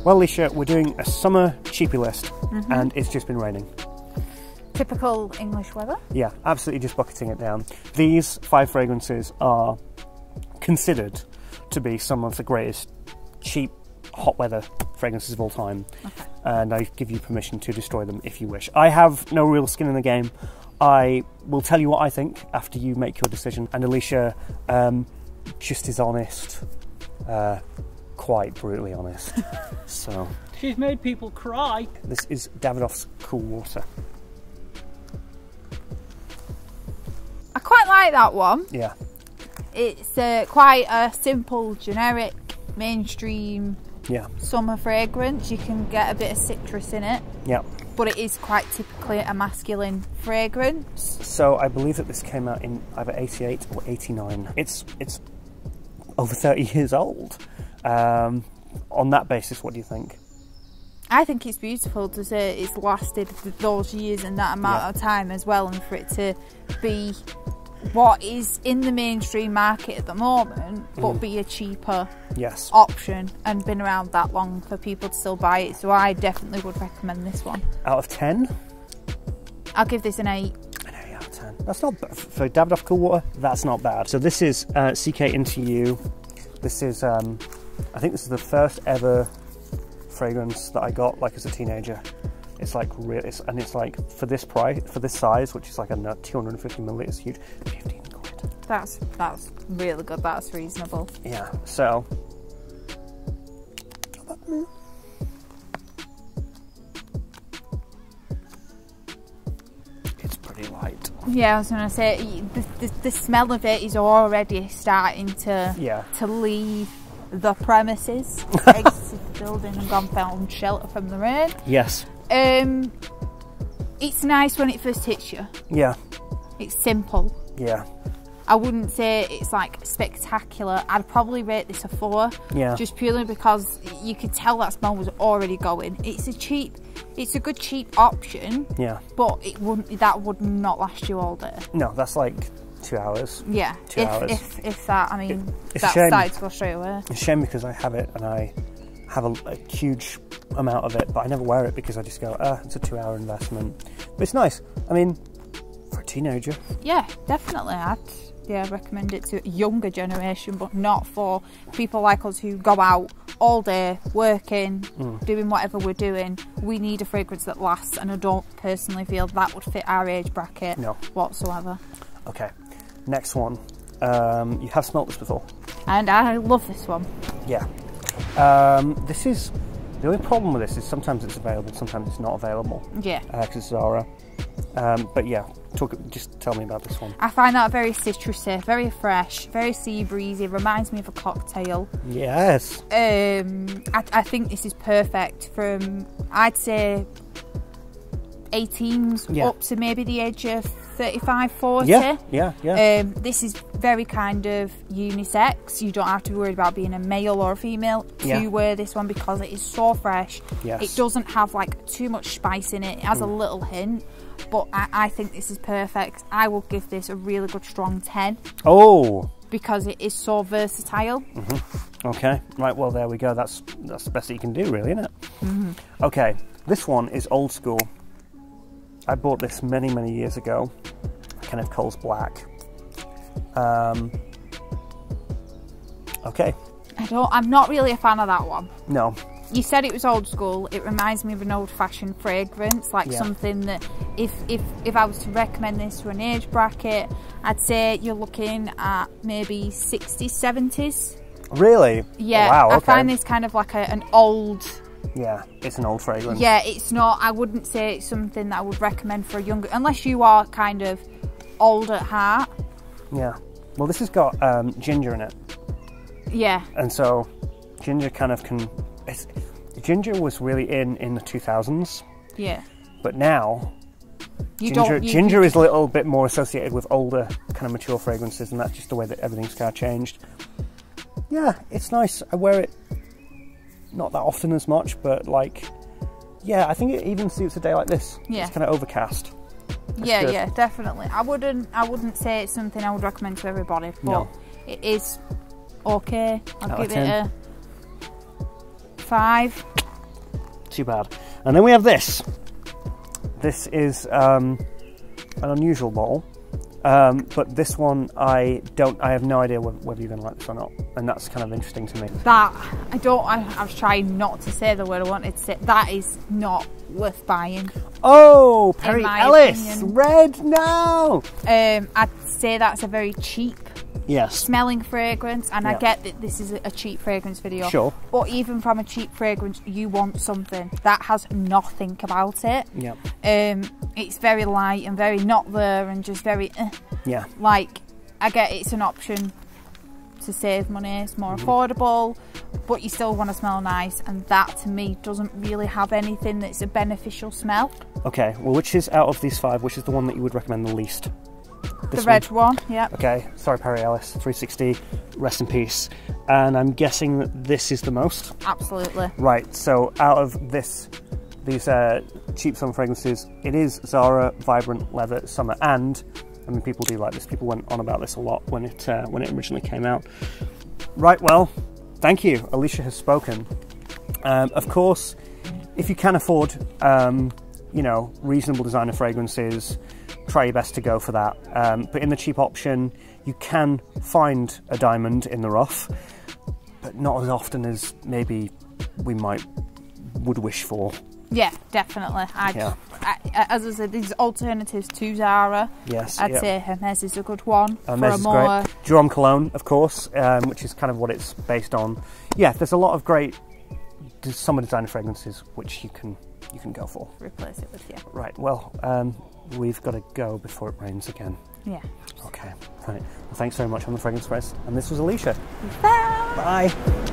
Well, Alisha, we're doing a summer cheapie list, and it's just been raining. Typical English weather. Yeah, absolutely just bucketing it down. These 5 fragrances are considered to be some of the greatest cheap hot weather fragrances of all time. Okay. And I give you permission to destroy them if you wish. I have no real skin in the game. I will tell you what I think after you make your decision. And Alisha just is honest, quite brutally honest. So she's made people cry. this is Davidoff's Cool Water. I quite like that one. Yeah. It's quite a simple, generic, mainstream summer fragrance. You can get a bit of citrus in it. Yeah. But it is quite typically a masculine fragrance. So I believe that this came out in either 88 or 89. It's over 30 years old. On that basis, what do you think? I think it's beautiful to say it's lasted those years and that amount of time as well, and for it to be what is in the mainstream market at the moment, but be a cheaper option and been around that long for people to still buy it. So I definitely would recommend this one. Out of 10? I'll give this an 8. An 8 out of 10. That's not bad. For Davidoff Cool Water, that's not bad. So this is CK Into You. This is, I think this is the first ever fragrance that I got like as a teenager. It's like real, and it's like for this price, for this size, which is like a 250 milliliters huge, 15 quid. That's really good. That's reasonable. Yeah. So it's pretty light. Yeah, I was going to say the smell of it is already starting to leave the premises, exited the building and gone found shelter from the rain. Yes. It's nice when it first hits you. Yeah. It's simple. Yeah. I wouldn't say it's like spectacular. I'd probably rate this a 4. Yeah. Just purely because you could tell that smell was already going. It's a good cheap option. Yeah. But that would not last you all day. No, that's like 2 hours. Yeah. 2 hours. If that, I mean, it's that started to go straight away. It's a shame because I have it and I have a huge amount of it, but I never wear it because I just go, it's a 2-hour investment. But it's nice. I mean, for a teenager. Yeah, definitely. I'd recommend it to a younger generation, but not for people like us who go out all day working, doing whatever we're doing. We need a fragrance that lasts, and I don't personally feel that would fit our age bracket whatsoever. Okay, next one. You have smelt this before. And I love this one. Yeah. This is, the only problem with this is sometimes it's available, sometimes it's not available. Yeah. Because it's Zara. But yeah, just tell me about this one. I find that very citrusy, very fresh, very sea breezy. Reminds me of a cocktail. Yes. I think this is perfect from, I'd say, 18s up to maybe the age of 35, 40. Yeah. This is very kind of unisex. You don't have to be worried about being a male or a female to wear this one because it is so fresh. Yes. It doesn't have like too much spice in it. It has a little hint, but I think this is perfect. I will give this a really good strong 10. Oh. Because it is so versatile. Okay, right, well there we go. That's the best that you can do really, isn't it? Okay, this one is old school. I bought this many years ago. Kenneth Cole's Black. Okay. I'm not really a fan of that one. No. You said it was old school. It reminds me of an old-fashioned fragrance, like something that if I was to recommend this to an age bracket, I'd say you're looking at maybe 60s, 70s. Really? Yeah. Wow, okay. I find this kind of like an old... Yeah, it's an old fragrance. Yeah, it's not, I wouldn't say it's something that I would recommend for a younger, unless you are kind of old at heart. Yeah. Well, this has got ginger in it. Yeah. And so ginger kind of can... ginger was really in the 2000s. Yeah. But now, ginger is a little bit more associated with older, kind of mature fragrances, and that's just the way that everything's kind of changed. Yeah, it's nice. I wear it not that often as much, but like, yeah, I think it even suits a day like this. Yeah. It's kind of overcast. That's yeah, good. yeah, definitely. I wouldn't say it's something I would recommend to everybody, but it is okay. I'll give it a 5. Too bad. And then we have this. This is an unusual bottle. But this one, I have no idea whether you're going to like this or not, and that's kind of interesting to me. That, I was trying not to say the word I wanted to say, that is not worth buying. Oh, Perry Ellis, opinion. red, no! I'd say that's a very cheap smelling fragrance, and I get that this is a cheap fragrance video. Sure. But even from a cheap fragrance, you want something that has nothing about it. Yeah. It's very light and very not there and just very yeah. Like, I get it's an option to save money, it's more affordable, but you still want to smell nice, and that to me doesn't really have anything that's a beneficial smell. Okay, well, which is out of these 5, which is the one that you would recommend the least? The red one, yeah. Okay, sorry Perry Ellis, 360, rest in peace. And I'm guessing that this is the most? Absolutely. Right, so out of these cheap summer fragrances, it is Zara Vibrant Leather Summer, and I mean, people do like this. People went on about this a lot when it originally came out. Right, well, thank you. Alisha has spoken. Of course, if you can afford, you know, reasonable designer fragrances, try your best to go for that. But in the cheap option, you can find a diamond in the rough, but not as often as maybe we would wish for. Yeah, definitely. As I said, these alternatives to Zara. Yes, I'd say Hermes is a good one. Hermes is great. Jerome Cologne, of course, which is kind of what it's based on. Yeah, there's a lot of great summer designer fragrances which you can go for. Replace it with, yeah. Right, well, we've got to go before it rains again. Yeah. Okay, right. Well, thanks very much on the Fragrance Press. And this was Alisha. Bye. Bye.